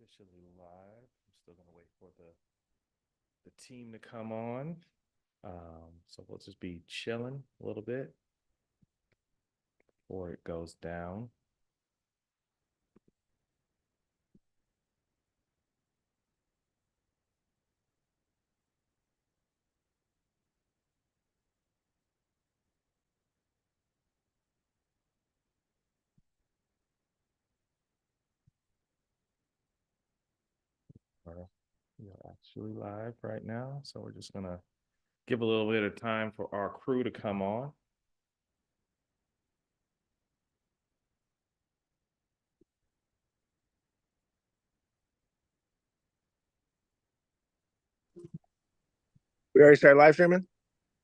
officially live. I'm still gonna wait for the team to come on. So we'll just be chilling a little bit before it goes down. We're actually live right now, so we're just gonna give a little bit of time for our crew to come on. We already started live streaming?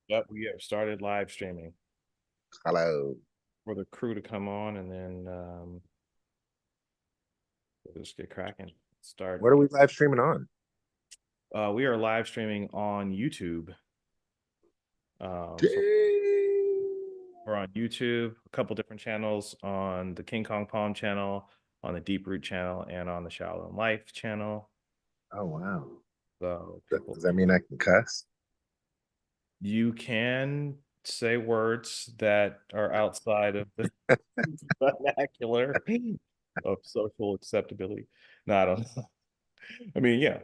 Yep, we have started live streaming. Hello. For the crew to come on, and then we'll just get cracking. Start. What are we live streaming on? We are live streaming on YouTube. So we're on YouTube, a couple different channels, on the King Kong Palm channel, on the Deep Root channel, and on the Shallow Life channel. Oh, wow. So does that mean I can cuss? You can say words that are outside of the vernacular of social acceptability. No, I don't. I mean, yeah,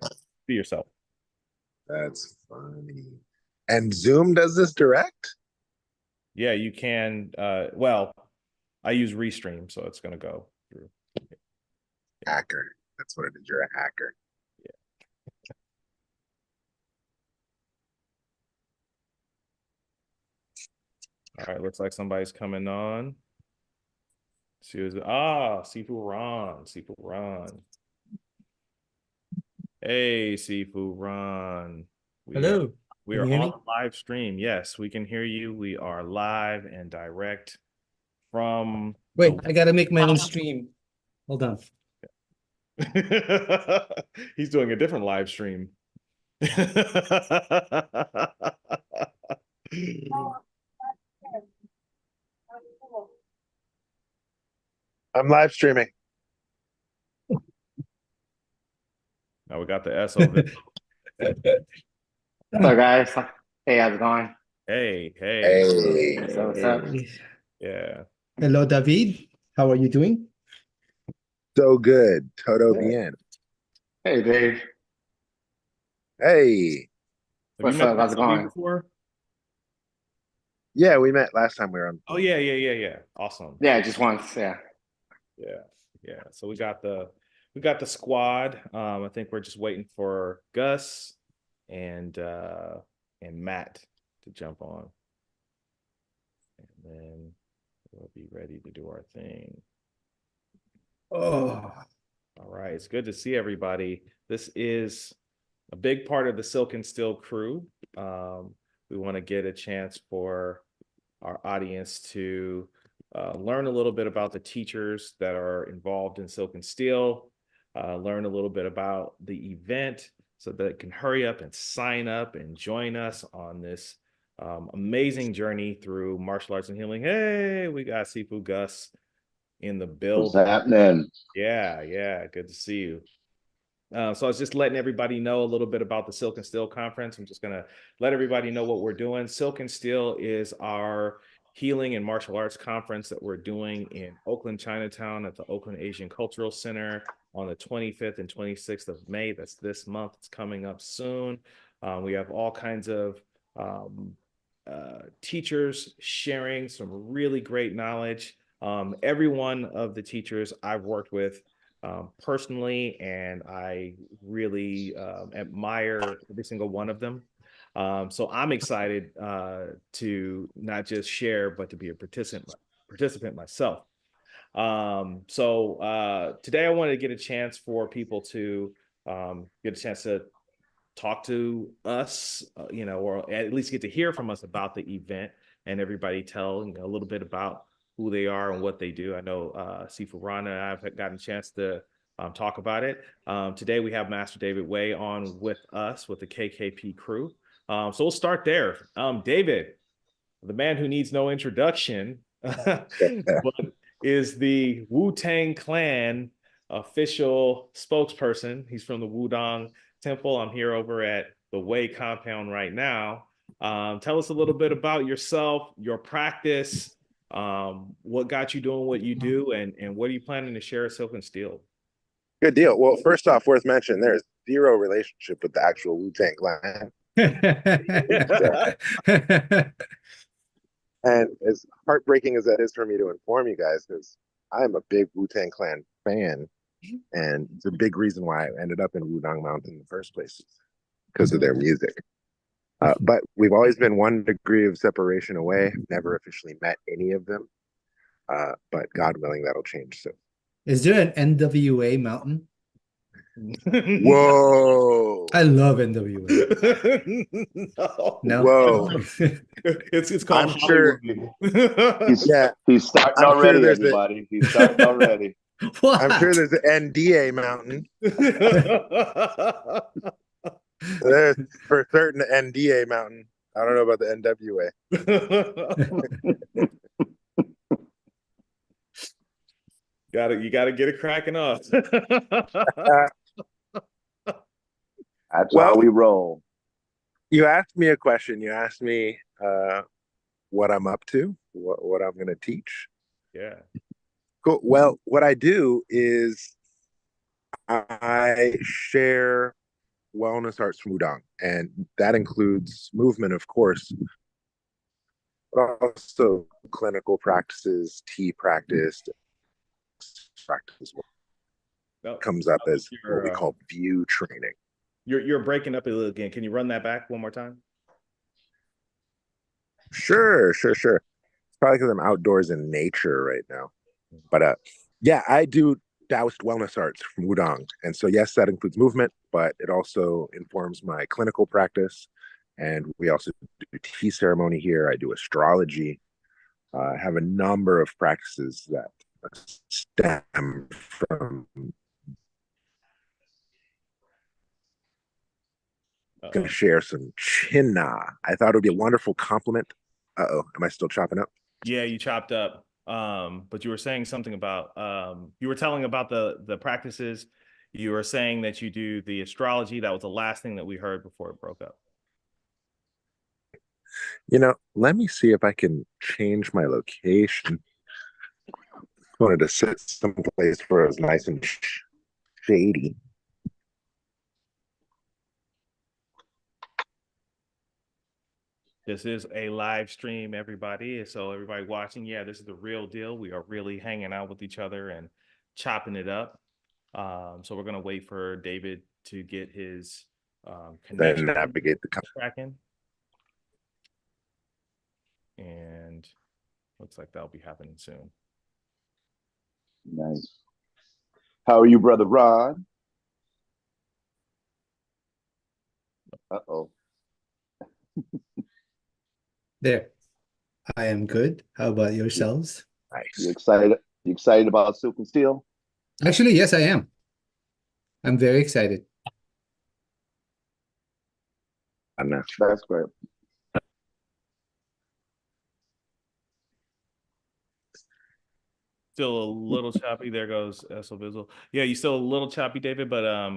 be yourself. That's funny. And Zoom does this direct? Yeah, you can. Well, I use Restream, so it's going to go through. Hacker. That's what it is. You're a hacker. All right, looks like somebody's coming on. See who's Sifu Ron. Sifu Ron. Hey, Sifu Ron. Hello. We are on live stream. Yes, we can hear you. We are live and direct from. Wait, I gotta make my own stream. Hold on. He's doing a different live stream. I'm live streaming. Now we got the SOV. Hello, guys. Hey, how's it going? Hey. So what's up? Yeah. Hello, David. How are you doing? So good. Todo bien. Hey, Dave. Hey. What's up? How's it going? Before? Yeah, we met last time we were on. Oh, yeah. Awesome. Yeah, just once. Yeah. So we got the squad. I think we're just waiting for Gus and Matt to jump on, and then we'll be ready to do our thing. Oh, all right. It's good to see everybody. This is a big part of the Silk and Steel crew. We want to get a chance for our audience to learn a little bit about the teachers that are involved in Silk and Steel, learn a little bit about the event so that they can hurry up and sign up and join us on this amazing journey through martial arts and healing. Hey, we got Sifu Gus in the building. What's happening? Yeah, good to see you. So I was just letting everybody know a little bit about the Silk and Steel conference. I'm just going to let everybody know what we're doing. Silk and Steel is our healing and martial arts conference that we're doing in Oakland, Chinatown at the Oakland Asian Cultural Center on the 25th and 26th of May. That's this month. It's coming up soon. We have all kinds of teachers sharing some really great knowledge. Every one of the teachers I've worked with personally, and I really admire every single one of them. So I'm excited to not just share, but to be a participant myself. So today I wanted to get a chance for people to get a chance to talk to us, or at least get to hear from us about the event, and everybody tell a little bit about who they are and what they do. I know Sifu Ron and I have gotten a chance to talk about it. Today we have Master David Way on with us with the KKP crew. So we'll start there. David, the man who needs no introduction, but is the Wu-Tang Clan official spokesperson. He's from the Wudang Temple. I'm here over at the Wei compound right now. Tell us a little bit about yourself, your practice, what got you doing what you do, and what are you planning to share at Silk and Steel? Good deal. Well, first off, worth mentioning, there's zero relationship with the actual Wu-Tang Clan. And as heartbreaking as that is for me to inform you guys, because I'm a big Wu-Tang Clan fan, and it's a big reason why I ended up in Wudang Mountain in the first place, because of their music. But we've always been one degree of separation away. Never officially met any of them, but God willing, that'll change soon. Is there an NWA mountain? Whoa! I love NWA. No. No? Whoa! It's called I'm sure. He's Yeah, he's starting I'm sure already, there's everybody. He's starting already. What? I'm sure there's an NDA mountain. There's for certain an NDA mountain. I don't know about the NWA. You gotta get it cracking off. That's Well, how we roll. You asked me a question. You asked me what I'm up to, what I'm going to teach. Yeah. Cool. Well, what I do is I share wellness arts from Wudang, and that includes movement, of course, but also clinical practices, tea practice, No, comes up as you're, what we call view training. You're breaking up a little again. Can you run that back one more time? Sure. It's probably because I'm outdoors in nature right now. But yeah, I do Taoist wellness arts from Wudang. And so, yes, that includes movement, but it also informs my clinical practice. And we also do tea ceremony here. I do astrology. I have a number of practices that stem from. Going to share some chinna. I thought it would be a wonderful compliment. Uh-oh, am I still chopping up? Yeah, you chopped up. But you were saying something about you were telling about the practices. You were saying that you do the astrology. That was the last thing that we heard before it broke up. Let me see if I can change my location. Wanted to sit someplace where it was nice and shady. This is a live stream, everybody. So everybody watching, yeah, this is the real deal. We are really hanging out with each other and chopping it up. So we're gonna wait for David to get his connection Then navigate the tracking. And looks like that'll be happening soon. Nice. How are you, brother Ron? Uh-oh. There. I am good. How about yourselves? nice. You excited? You excited about Silk and Steel? Actually, yes, I am. I'm very excited. That's great. Still a little choppy. There goes So Visual. Yeah, you still a little choppy, David, but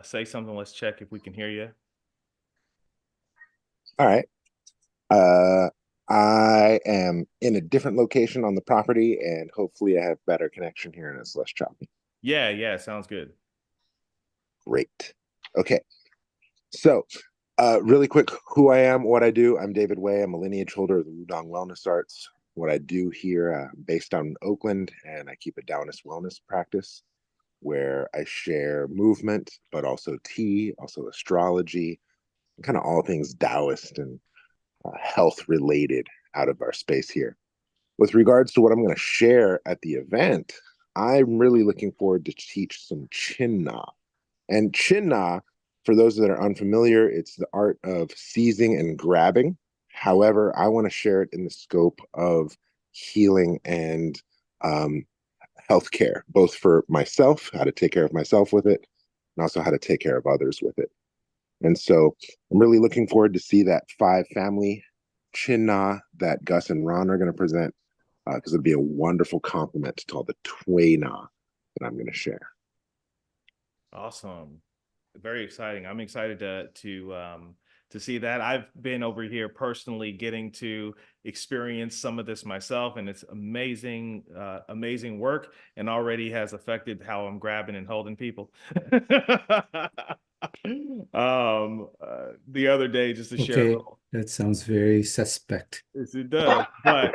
say something. Let's check if we can hear you. All right. I am in a different location on the property, and hopefully I have better connection here and it's less choppy. Yeah, sounds good. Great. Okay. So, really quick, who I am, what I do. I'm David Wei. I'm a lineage holder of the Wudang Wellness Arts. What I do here, based down in Oakland, and I keep a Taoist wellness practice where I share movement, but also tea, also astrology, kind of all things Taoist and health related out of our space here. With regards to what I'm going to share at the event, I'm really looking forward to teach some Chinna. And Chinna, for those that are unfamiliar, it's the art of seizing and grabbing. However, I want to share it in the scope of healing and healthcare, both for myself, how to take care of myself with it, and also how to take care of others with it. And so I'm really looking forward to see that 5-family Chinna that Gus and Ron are going to present, because it'll be a wonderful complement to all the Twayna that I'm going to share. Awesome. Very exciting. I'm excited to see that. I've been over here personally getting to experience some of this myself, and it's amazing, amazing work, and already has affected how I'm grabbing and holding people. The other day, just to share a Okay, little, that sounds very suspect. yes, it does, but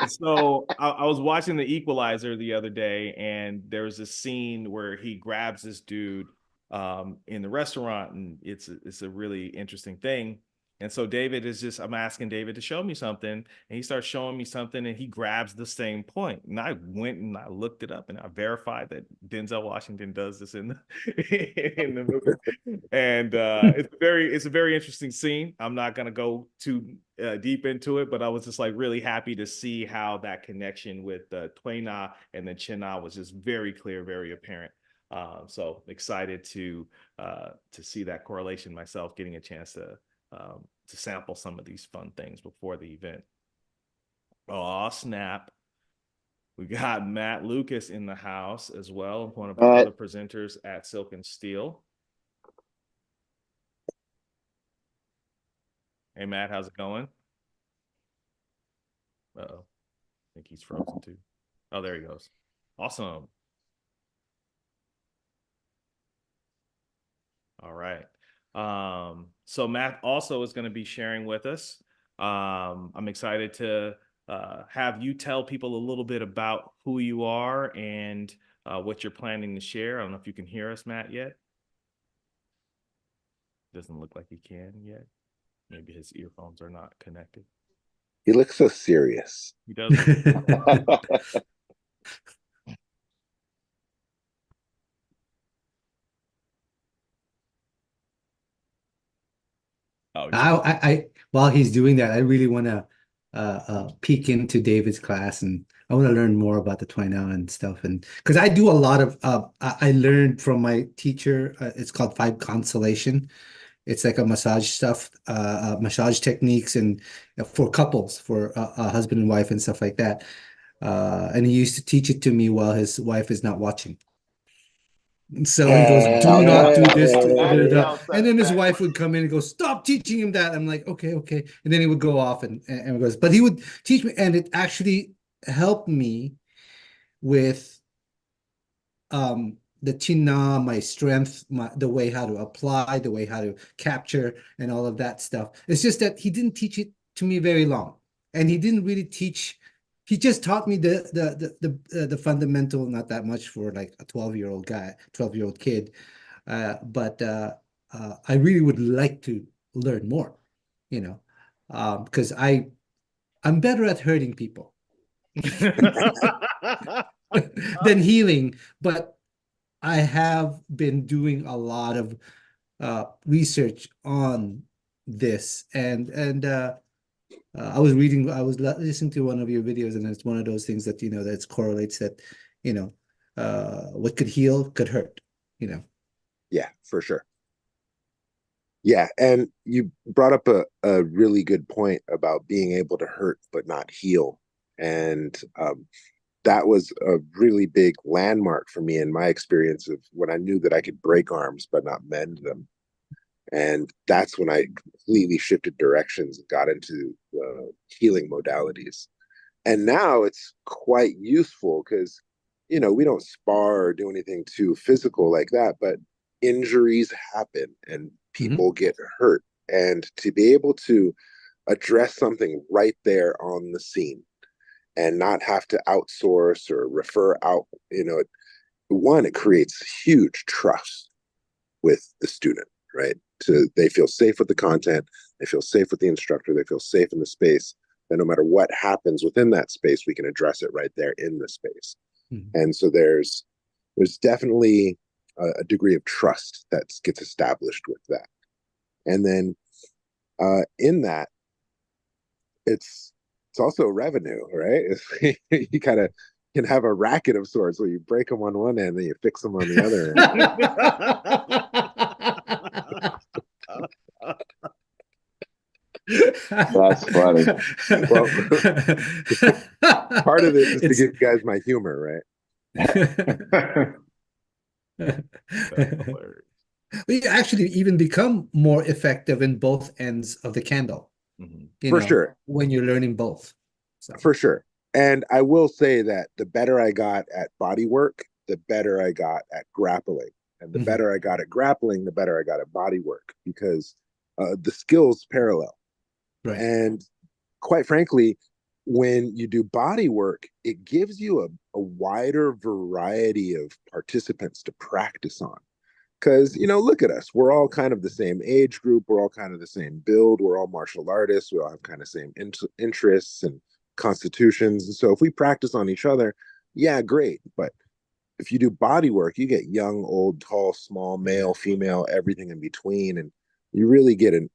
so I was watching The Equalizer the other day, and there was a scene where he grabs this dude in the restaurant, and it's a really interesting thing. And so David is just, I'm asking David to show me something, and he starts showing me something, and he grabs the same point. And I went and I looked it up, and I verified that Denzel Washington does this in in the movie. And it's a very interesting scene. I'm not gonna go too deep into it, but I was just like really happy to see how that connection with Twaina and then China was just very clear, very apparent. So excited to see that correlation myself, getting a chance to sample some of these fun things before the event. Oh snap! We got Matt Lucas in the house as well, one of our other presenters at Silk and Steel. Hey Matt, how's it going? Uh-oh. I think he's frozen too. Oh, there he goes. Awesome. All right. So Matt also is going to be sharing with us. I'm excited to have you tell people a little bit about who you are and what you're planning to share. I don't know if you can hear us, Matt, yet. Doesn't look like he can yet. Maybe his earphones are not connected. He looks so serious. He does. Oh, While he's doing that, I really want to peek into David's class, and I want to learn more about the Twina and stuff. And because I do a lot of, I learned from my teacher. It's called Five Constellation. It's like a massage stuff, massage techniques, and for couples, for a husband and wife and stuff like that. And he used to teach it to me while his wife is not watching. So he goes, do not do this. And then his wife would come in and go, stop teaching him that. I'm like, okay, okay. And then he would go off and goes, but he would teach me, and it actually helped me with the china, my strength, the way how to apply, the way how to capture, and all of that stuff. It's just that he didn't teach it to me very long, and he didn't really teach. He just taught me the fundamental, not that much for like a 12-year-old guy, 12-year-old kid. But I really would like to learn more, you know, because I'm better at hurting people than healing. But I have been doing a lot of research on this, and I was listening to one of your videos, and it's one of those things that that correlates that you know what could heal could hurt. Yeah, for sure. Yeah, and you brought up a really good point about being able to hurt but not heal, and that was a really big landmark for me in my experience of when I knew that I could break arms but not mend them. And that's when I completely shifted directions and got into healing modalities. And now it's quite useful because, we don't spar or do anything too physical like that, but injuries happen and people get hurt. And to be able to address something right there on the scene and not have to outsource or refer out, it creates huge trust with the student, right? So they feel safe with the content, they feel safe with the instructor, they feel safe in the space, that no matter what happens within that space, we can address it right there in the space. And so there's definitely a degree of trust that gets established with that. And then in that, it's also revenue, right? You kind of can have a racket of sorts where you break them on one end and you fix them on the other end. That's funny. Well, part of this is to give you guys my humor, right? That's hilarious. We actually even become more effective in both ends of the candle, Mhm. For sure. when you're learning both. So For sure. And I will say that the better I got at body work, the better I got at grappling. And the Mhm. better I got at grappling, the better I got at body work, because the skills parallel. Right. And quite frankly, when you do body work, it gives you a wider variety of participants to practice on. Because, look at us. We're all kind of the same age group. We're all kind of the same build. We're all martial artists. We all have kind of same interests and constitutions. And so if we practice on each other, yeah, great. But if you do body work, you get young, old, tall, small, male, female, everything in between. And you really get a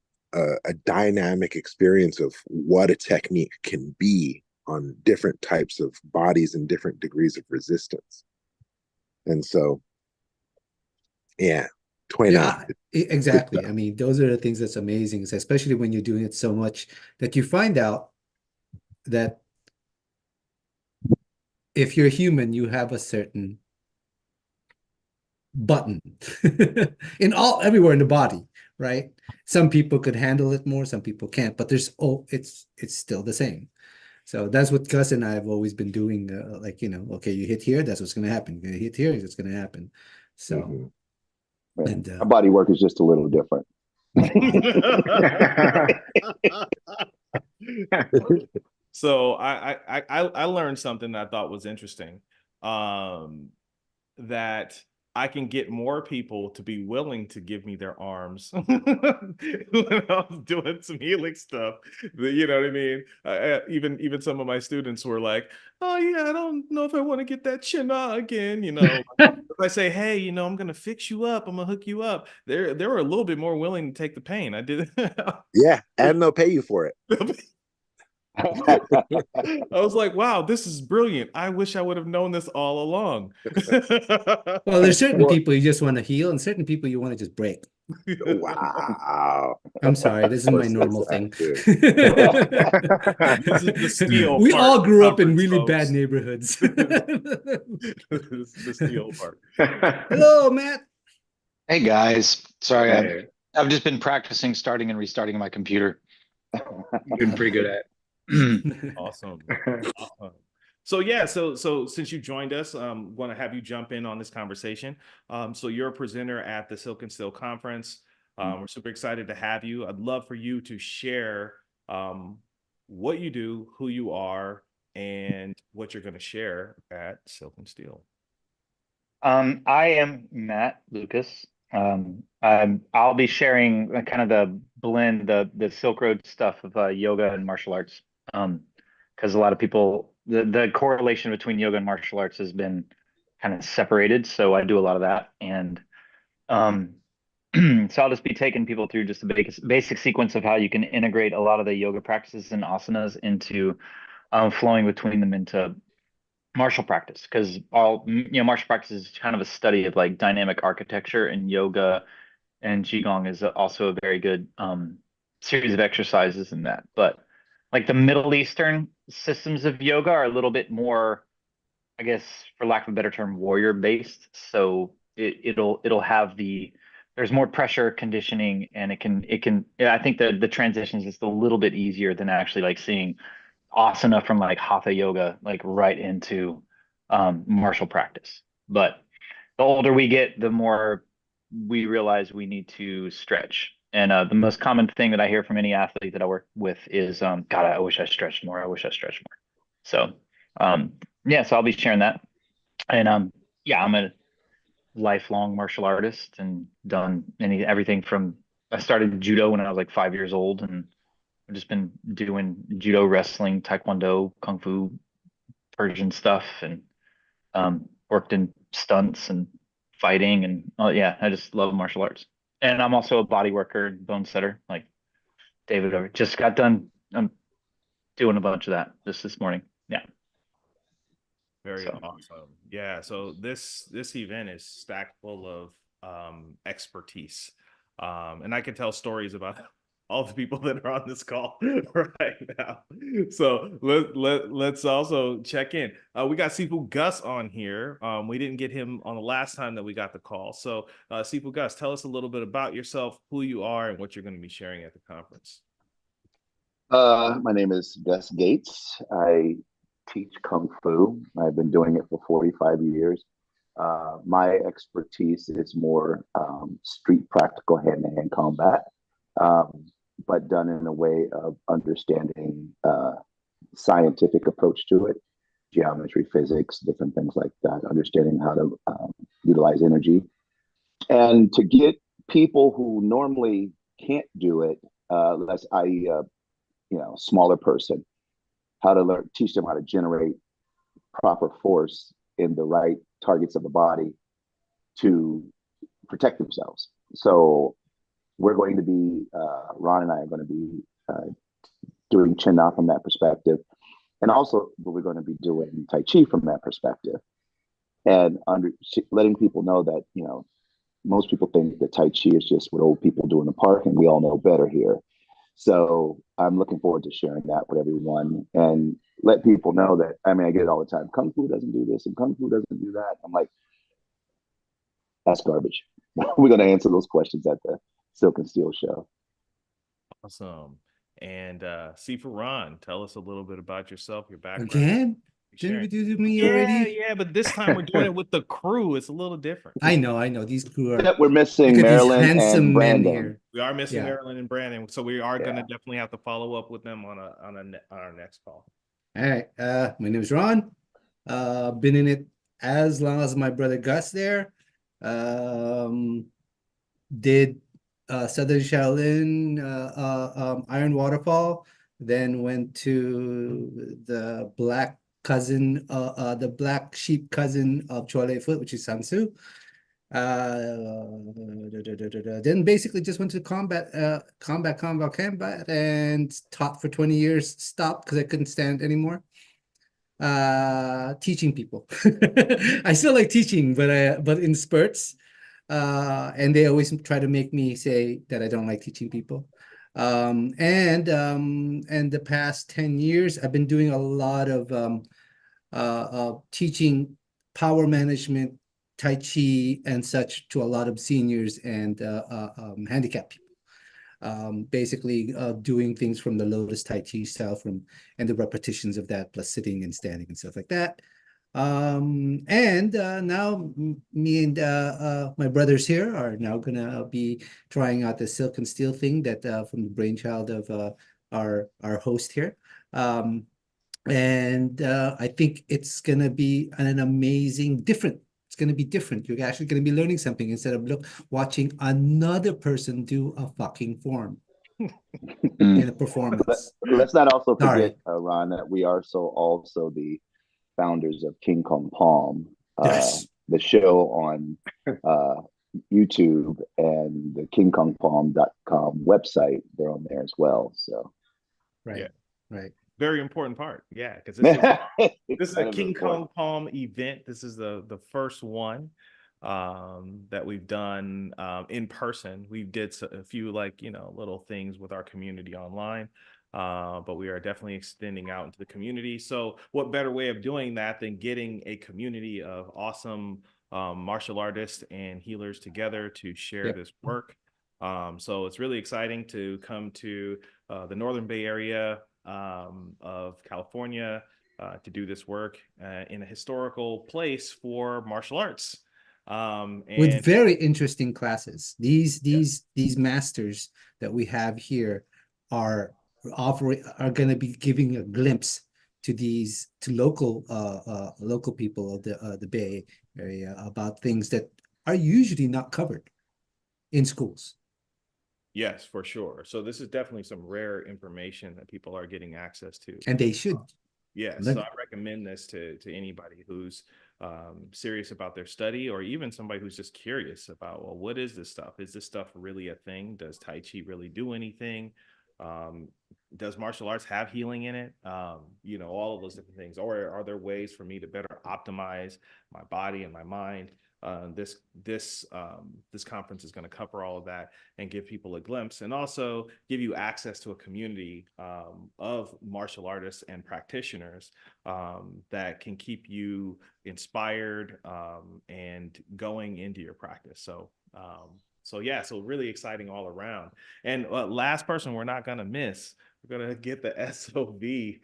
dynamic experience of what a technique can be on different types of bodies and different degrees of resistance. And so, yeah, 29. Yeah, exactly. I mean, those are the things that's amazing, especially when you're doing it so much that you find out that if you're human, you have a certain button in everywhere in the body, right? Some people could handle it more, some people can't, but it's still the same. So that's what Gus and I have always been doing. Okay, you hit here, that's what's going to happen. You hit here, that's going to happen. So, Mhm. and Our body work is just a little different. So I learned something that I thought was interesting. That I can get more people to be willing to give me their arms when I was doing some healing stuff. You know what I mean? Even some of my students were like, "Oh yeah, I don't know if I want to get that chin again." If I say, "Hey, I'm gonna fix you up. I'm gonna hook you up," they were a little bit more willing to take the pain. I did. Yeah, and they'll pay you for it. I was like, wow, this is brilliant. I wish I would have known this all along. well, there's certain Well, people you just want to heal, and certain people you want to just break. wow. I'm sorry, this is my What's this normal thing. attitude? This is the steel We part all of the grew up in conference, really bad folks. neighborhoods. This is the steel part. Hello, Matt. Hey guys, sorry, Hey. I've just been practicing starting and restarting my computer. I'm doing pretty good at it. Awesome. Awesome. So yeah, so since you joined us, want to have you jump in on this conversation. So you're a presenter at the Silk and Steel conference. We're super excited to have you. I'd love for you to share what you do, who you are, and what you're going to share at Silk and Steel. I am Matt Lucas. I'll be sharing kind of the blend, the Silk Road stuff of yoga and martial arts. Because a lot of people, the correlation between yoga and martial arts has been kind of separated. So I do a lot of that, and um, so I'll just be taking people through just a basic sequence of how you can integrate a lot of the yoga practices and asanas into flowing between them into martial practice, because martial practice is kind of a study of like dynamic architecture, and yoga and qigong is also a very good series of exercises in that. But like the Middle Eastern systems of yoga are a little bit more, I guess, for lack of a better term, warrior based. So it'll have there's more pressure conditioning, and yeah, I think the transition is just a little bit easier than actually like seeing asana from like hatha yoga like right into martial practice. But the older we get, the more we realize we need to stretch. And the most common thing that I hear from any athlete that I work with is, God, I wish I stretched more. I wish I stretched more. So, yeah, so I'll be sharing that. And yeah, I'm a lifelong martial artist and done everything from, I started judo when I was like 5 years old, and I've just been doing judo, wrestling, taekwondo, kung fu, Persian stuff, and worked in stunts and fighting, and oh yeah, I just love martial arts. And I'm also a body worker, bone setter, like David over. Just got done. I'm doing a bunch of that just this morning. Yeah. Very So awesome. Yeah. So this event is stacked full of expertise. And I can tell stories about all the people that are on this call right now. So let's also check in. We got Sifu Gus on here. We didn't get him on the last time that we got the call. So Sifu Gus, tell us a little bit about yourself, who you are, and what you're going to be sharing at the conference. My name is Gus Gates. I teach Kung Fu. I've been doing it for 45 years. My expertise is more street practical hand-to-hand combat, but done in a way of understanding scientific approach to it, geometry, physics, different things like that, understanding how to utilize energy. And to get people who normally can't do it, unless smaller person, how to learn, teach them how to generate proper force in the right targets of the body to protect themselves. So we're going to be, Ron and I are going to be doing Chin Na from that perspective. And also we're going to be doing Tai Chi from that perspective. And letting people know that, most people think that Tai Chi is just what old people do in the park, and we all know better here. So I'm looking forward to sharing that with everyone and let people know that, I get it all the time. Kung Fu doesn't do this and Kung Fu doesn't do that. I'm like, that's garbage. We're going to answer those questions at the Silk and Steel show. Awesome. And Sifu Ron, tell us a little bit about yourself, your background. Again? Didn't we do me already? Yeah, but this time we're doing it with the crew. It's a little different. I know. These crew are. We're missing Marilyn and Brandon. We are missing Marilyn and Brandon, so we are going to definitely have to follow up with them on our next call. All right. My name is Ron. Been in it as long as my brother Gus there. Did Southern Shaolin, Iron Waterfall, then went to the black sheep cousin of Chole Foot, which is Sansu. Then basically just went to combat, and taught for 20 years. Stopped because I couldn't stand anymore. Teaching people. I still like teaching, but in spurts. And they always try to make me say that I don't like teaching people. And the past 10 years, I've been doing a lot of teaching power management, Tai Chi, and such to a lot of seniors and handicapped people. Basically doing things from the Lotus Tai Chi style and the repetitions of that, plus sitting and standing and stuff like that. And now me and my brothers here are now gonna be trying out the Silk and Steel thing that from the brainchild of our host here. And I think it's gonna be an amazing different. It's gonna be different. You're actually gonna be learning something instead of watching another person do a fucking form in a performance. Let's not also forget, Ron, that we are also the founders of King Kong Palm, Yes. the show on YouTube and the KingKongPalm.com website. They're on there as well. So, right. Very important part, because this is a King Kong Palm event. This is the first one that we've done in person. We did a few little things with our community online. But we are definitely extending out into the community. So what better way of doing that than getting a community of awesome martial artists and healers together to share this work. So it's really exciting to come to the Northern Bay Area of California to do this work in a historical place for martial arts. With very interesting classes. These masters that we have here are going to be giving a glimpse to local people of the Bay Area about things that are usually not covered in schools. Yes, for sure. So this is definitely some rare information that people are getting access to, and they should. So I recommend this to anybody who's serious about their study, or even somebody who's just curious about, well, what is this stuff? Is this stuff really a thing? Does Tai Chi really do anything? Does martial arts have healing in it? All of those different things. Or are there ways for me to better optimize my body and my mind this conference is going to cover all of that and give people a glimpse, and also give you access to a community of martial artists and practitioners that can keep you inspired and going into your practice. So yeah, so really exciting all around. And last person we're not going to miss, we're going to get the SOV,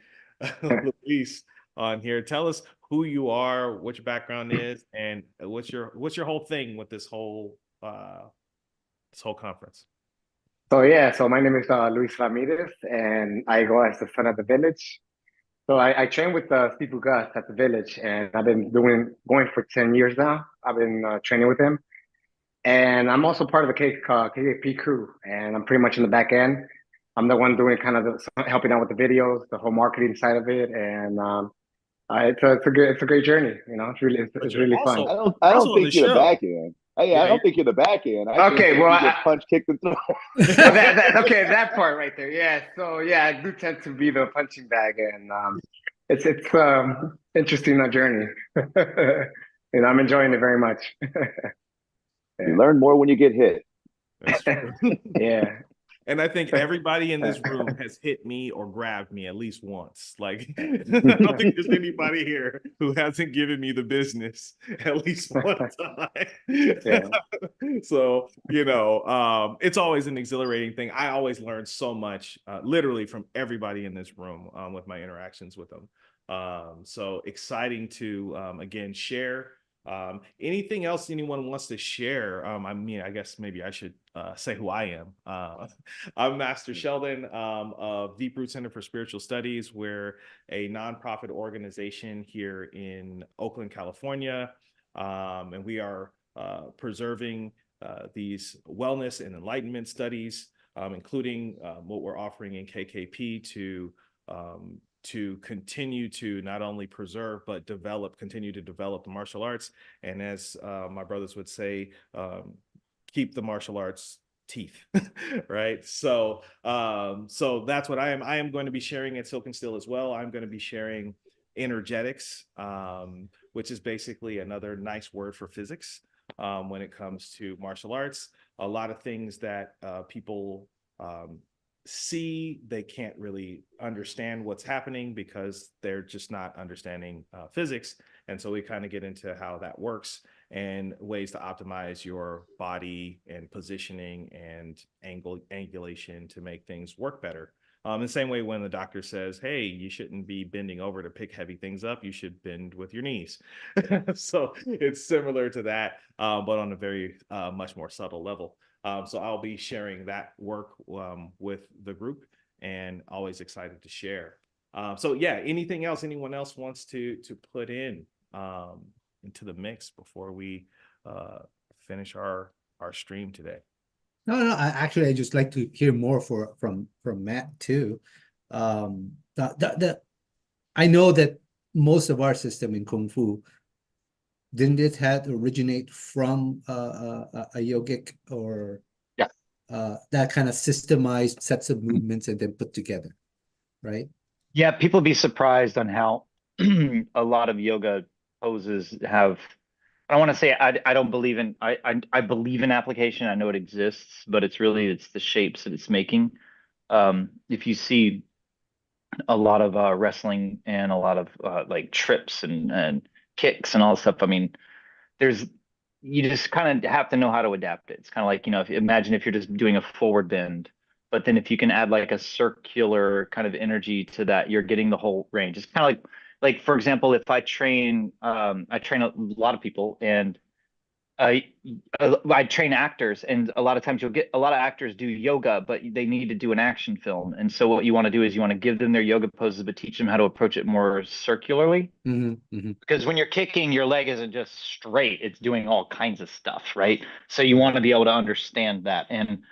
Luis, on here. Tell us who you are, what your background is, and what's your whole thing with this whole conference. So my name is Luis Ramirez, and I go as the son of the village. So I train with Steve Bugas at the village, and I've been going for 10 years now. I've been training with him, and I'm also part of the KKP crew, and I'm pretty much in the back end. I'm the one doing kind of helping out with the videos, the whole marketing side of it, and it's a great journey. You know, it's really fun. I don't think you're the back end. Hey, I don't think you're the back end. Okay, well, you get punch kicked in the okay, that part right there. Yeah. So yeah, I do tend to be the punching bag, and it's interesting journey. And I'm enjoying it very much. You learn more when you get hit. That's true. Yeah. And I think everybody in this room has hit me or grabbed me at least once. Like, I don't think there's anybody here who hasn't given me the business at least one time. Yeah. So, you know, it's always an exhilarating thing. I always learn so much, literally from everybody in this room with my interactions with them. So exciting to, again, share. Anything else anyone wants to share? I mean, I guess maybe I should say who I am. I'm Master Sheldon of Deep Root Center for Spiritual Studies. We're a nonprofit organization here in Oakland, California, and we are preserving these wellness and enlightenment studies, including what we're offering in KKP to continue to not only preserve, but continue to develop the martial arts. And as my brothers would say, keep the martial arts teeth, right? So that's what I am. I am going to be sharing at Silk and Steel as well. I'm going to be sharing energetics, which is basically another nice word for physics when it comes to martial arts. A lot of things that people see, they can't really understand what's happening because they're just not understanding physics. And so we kind of get into how that works and ways to optimize your body and positioning and angulation to make things work better. The same way when the doctor says, hey, you shouldn't be bending over to pick heavy things up, you should bend with your knees. So it's similar to that, but on a very much more subtle level. So I'll be sharing that work with the group, and always excited to share. So yeah, anything else anyone else wants to put in into the mix before we finish our stream today? No, I just like to hear more from Matt too. I know that most of our system in Kung Fu, didn't it had originate from a yogic or that kind of systemized sets of movements and then put together, right? Yeah, people be surprised on how a lot of yoga poses have. I want to say I don't believe in I believe in application. I know it exists, but it's the shapes that it's making. If you see a lot of wrestling and a lot of like trips and kicks and all this stuff, I mean, you just kind of have to know how to adapt it. It's kind of like, you know, imagine if you're just doing a forward bend, but then if you can add like a circular kind of energy to that, you're getting the whole range. It's kind of like for example, if I train a lot of people, and I train actors, and a lot of times you'll get a lot of actors do yoga, but they need to do an action film. And so what you want to do is you want to give them their yoga poses, but teach them how to approach it more circularly. Because when you're kicking, your leg isn't just straight; it's doing all kinds of stuff, right? So you want to be able to understand that, and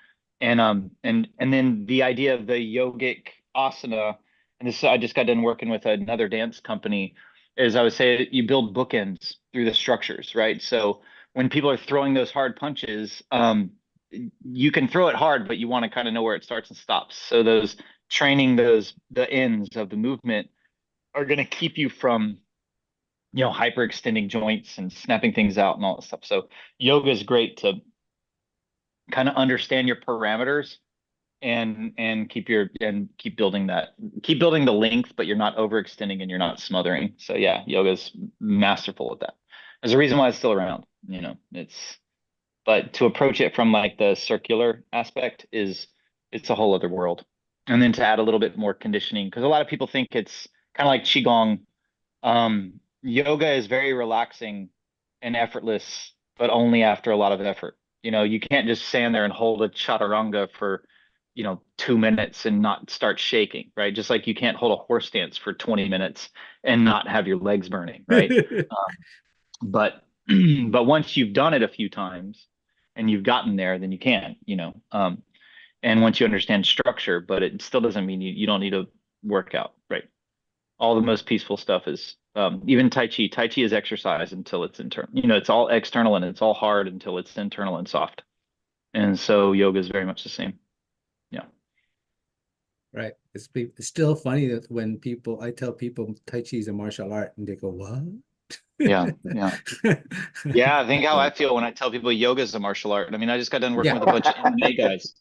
then the idea of the yogic asana, and this I just got done working with another dance company, is I would say you build bookends through the structures, right? So when people are throwing those hard punches, you can throw it hard, but you want to kind of know where it starts and stops. So the ends of the movement are going to keep you from you know, hyperextending joints and snapping things out and all that stuff. So yoga is great to kind of understand your parameters and keep building the length, but you're not overextending and you're not smothering. So yeah, yoga's masterful at that. There's a reason why it's still around, you know. But to approach it from like the circular aspect it's a whole other world. And then to add a little bit more conditioning, because a lot of people think it's kind of like qigong. Yoga is very relaxing and effortless, but only after a lot of effort. You know, you can't just stand there and hold a chaturanga for, you know, 2 minutes and not start shaking, right? Just like you can't hold a horse stance for 20 minutes and not have your legs burning, right? But but once you've done it a few times and you've gotten there, then you can, you know. And once you understand structure, but it still doesn't mean you don't need to work out, right? All the most peaceful stuff is even Tai Chi. Tai Chi is exercise until it's internal. You know, it's all external and it's all hard until it's internal and soft. And so yoga is very much the same. Yeah. Right. It's still funny that when I tell people Tai Chi is a martial art and they go, what? Yeah. Yeah. Yeah. Think how I So, feel when I tell people yoga is a martial art. I mean, I just got done working yeah. with a bunch of MMA guys,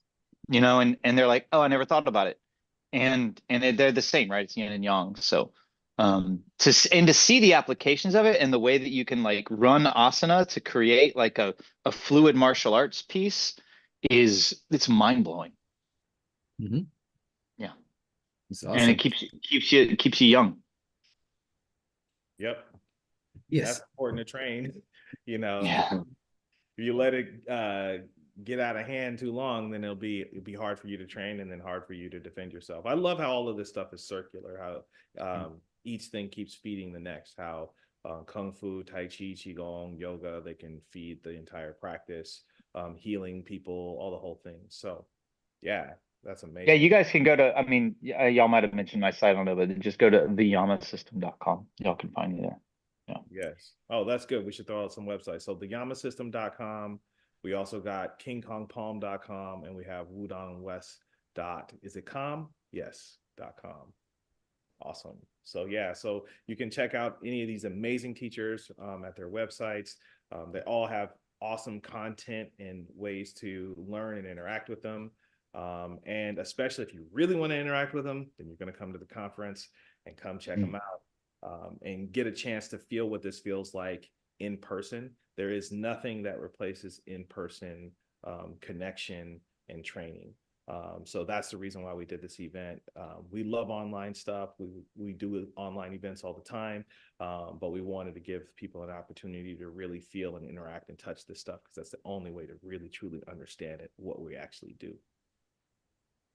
you know, and they're like, oh, I never thought about it. And they're the same, right? It's yin and yang. So to see the applications of it and the way that you can like run asana to create like a fluid martial arts piece it's mind blowing. Mhm. Yeah. It's And it awesome. keeps you young. Yep. That's Yes. important to train. You know, Yeah. if you let it get out of hand too long, then it'll be hard for you to train and then hard for you to defend yourself. I love how all of this stuff is circular, how each thing keeps feeding the next, how Kung Fu, Tai Chi, Qigong, yoga, they can feed the entire practice, healing people, all the whole thing. So yeah, that's Yeah, amazing. you guys can go to, I mean, y'all might have mentioned my site on it, but just go to theyamasystem.com. Y'all can find me there. Yeah. Yes. Oh, that's good. We should throw out some websites. So theyamasystem.com. We also got kingkongpalm.com and we have wudongwest dot is it com? Yes, .com. Awesome. So yeah, so you can check out any of these amazing teachers at their websites. They all have awesome content and ways to learn and interact with them. And especially if you really want to interact with them, then you're going to come to the conference and come check them out and get a chance to feel what this feels like in person. There is nothing that replaces in-person connection and training. So that's the reason why we did this event. We love online stuff. We do online events all the time, but we wanted to give people an opportunity to really feel and interact and touch this stuff because that's the only way to really truly understand it, what we actually do.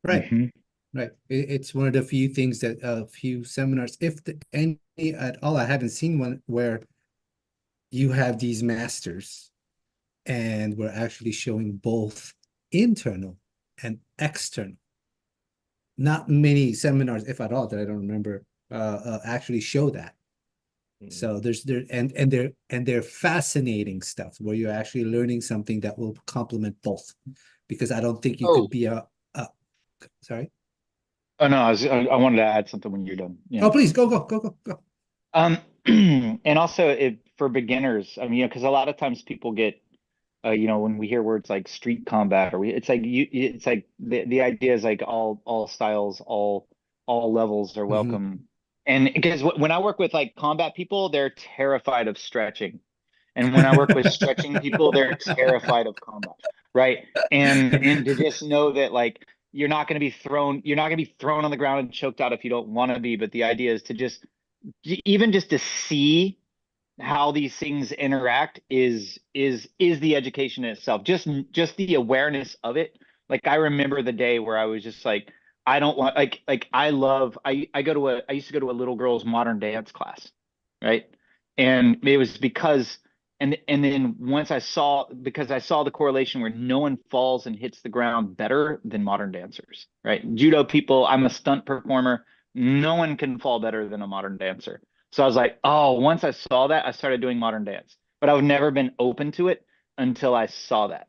Right. Mm-hmm. Right. It's one of the few things that few seminars, if any at all, I haven't seen one where you have these masters and we're actually showing both internal and external. Not many seminars, if at all, that I don't remember, actually show that. So they're fascinating stuff where you're actually learning something that will complement both, because I don't think you Oh, could be sorry. oh no, I wanted to add something when you're done. Yeah. Oh, please go. Um, and also for beginners, I mean, you know, because a lot of times people get, you know, when we hear words like street combat it's like it's like the idea is like all styles, all levels are Mhm. welcome. And because when I work with like combat people, they're terrified of stretching. And when I work with stretching people, they're terrified of combat, right? And to just know that like you're not going to be thrown on the ground and choked out if you don't want to be, but the idea is to just even just to see how these things interact is the education in itself. Just the awareness of it. Like I remember the day where I was just like, I don't want like I used to go to a little girl's modern dance class, right? And it was because and then once because I saw the correlation where no one falls and hits the ground better than modern dancers, right? Judo people, I'm a stunt performer. No one can fall better than a modern dancer. So I was like, oh, once I saw that, I started doing modern dance. But I've never been open to it until I saw that.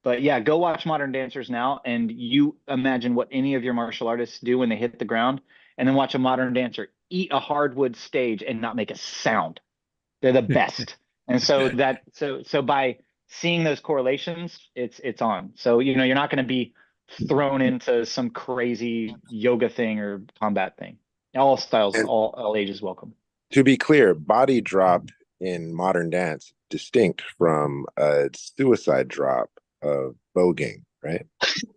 But yeah, go watch modern dancers now and you imagine what any of your martial artists do when they hit the ground, and then watch a modern dancer eat a hardwood stage and not make a sound. They're the best. And so by seeing those correlations, it's on. So, you know, you're not going to be thrown into some crazy yoga thing or combat thing. All styles, And all ages welcome. to be clear, body drop in modern dance distinct from a suicide drop of voguing, right?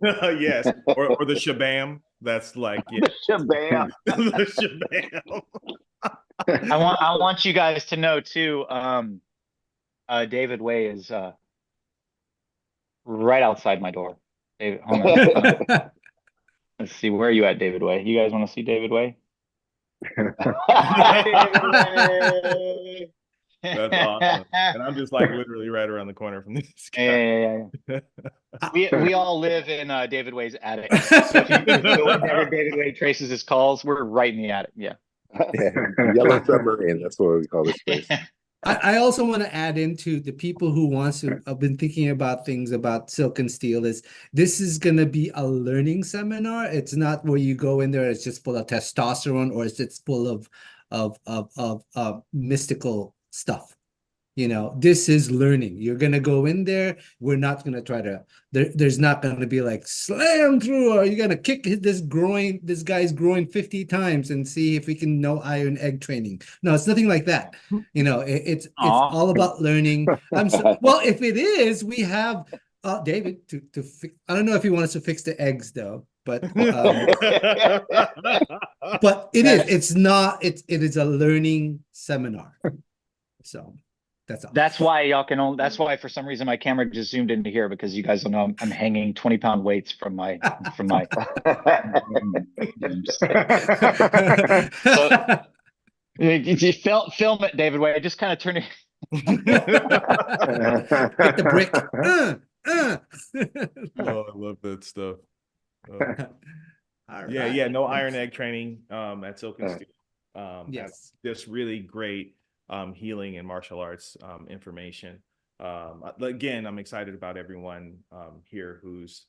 Yes, or the shabam. That's like, yeah, Shabam. the shabam. I want you guys to know too, David Way is right outside my door. David, hold on. Let's see, where are you at, David Way? You guys want to see David Way? David Way. That's awesome. And I'm just like literally right around the corner from this guy. Yeah. We all live in David Way's attic. So if you go whenever David Way traces his calls, we're right in the attic. Yeah. Yeah, Yellow Submarine. That's what we call this place. I also want to add into the people who wants to have been thinking about things about Silk and Steel is this is going to be a learning seminar. It's not where you go in there, it's just full of testosterone or it's just full of mystical stuff. You know, this is learning. You're going to go in there. We're not going to try to, there's not going to be like slam through or you're going to kick this guy's groin 50 times and see if we can know iron egg training. No, it's nothing like that. You know, it's all about learning. Well, if it is, we have David to fix. I don't know if he wants to fix the eggs though, but it is a learning seminar. So that's all. That's why y'all can only, that's why for some reason my camera just zoomed into here because you guys don't know I'm hanging 20-pound weights from my so, you film it, David Way. I just kind of turn it. Hit the brick. Oh, I love that stuff. All Yeah, right. yeah, no iron egg training at Silk and Steel. Yes. Just really great healing and martial arts information. Again, I'm excited about everyone here who's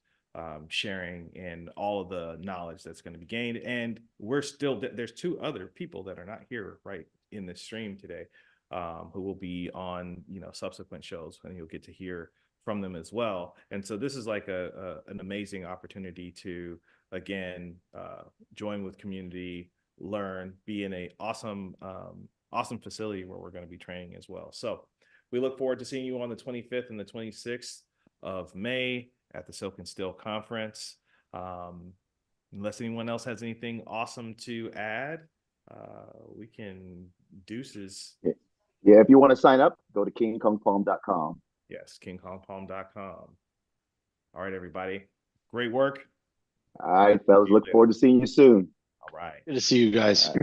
sharing and all of the knowledge that's going to be gained. And there's two other people that are not here right in this stream today who will be on, you know, subsequent shows, and you'll get to hear from them as well. And so this is like an amazing opportunity to, again, join with community, learn, be in a awesome facility where we're going to be training as well. So we look forward to seeing you on the 25th and the 26th of May at the Silk and Steel Conference. Unless anyone else has anything awesome to add, we can deuces. Yeah, if you want to sign up, go to kingkongpalm.com. Yes, kingkongpalm.com. All right, everybody. Great work. All right, fellas. Look forward to seeing you soon. All right. Good to see you guys.